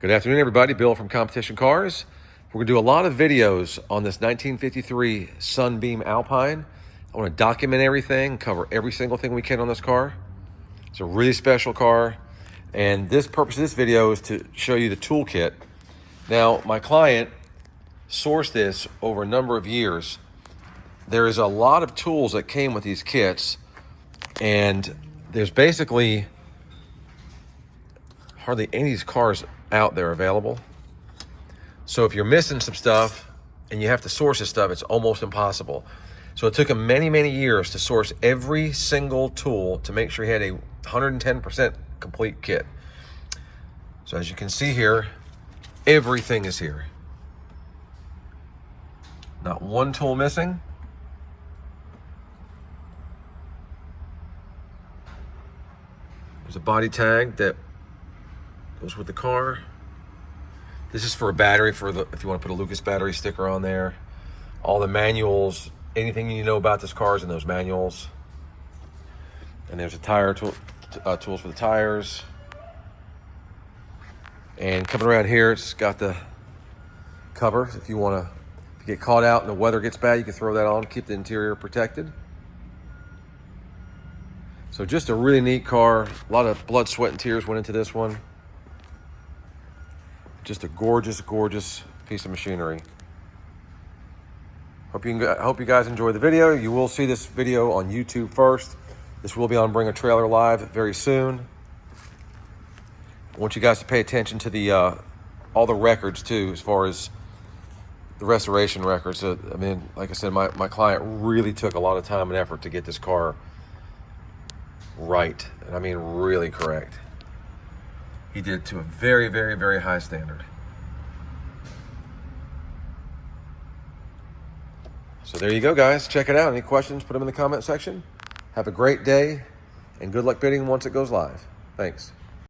Good afternoon, everybody. Bill from Competition Cars. We're going to do a lot of videos on this 1953 Sunbeam Alpine. I want to document everything, cover every single thing we can on this car. It's a really special car, and this purpose of this video is to show you the toolkit. Now, my client sourced this over a number of years. There is a lot of tools that came with these kits, and there's basically hardly any of these cars out there available. So if you're missing some stuff and you have to source this stuff, it's almost impossible. So it took him many, many years to source every single tool to make sure he had a 110% complete kit. So as you can see here, everything is here. Not one tool missing. There's a body tag that goes with the car. This is for a battery, if you want to put a Lucas battery sticker on there. All the manuals, anything you need to know about this car is in those manuals. And there's a tire tool, tools for the tires. And coming around here, it's got the cover. If you get caught out and the weather gets bad, you can throw that on, keep the interior protected. So just a really neat car. A lot of blood, sweat, and tears went into this one. Just a gorgeous, gorgeous piece of machinery. Hope you guys enjoy the video. You will see this video on YouTube first. This will be on Bring a Trailer Live very soon. I want you guys to pay attention to all the records too, as far as the restoration records. I mean, like I said, my client really took a lot of time and effort to get this car right, and I mean really correct. He did it to a very, very, very high standard. So there you go, guys. Check it out. Any questions, put them in the comment section. Have a great day, and good luck bidding once it goes live. Thanks.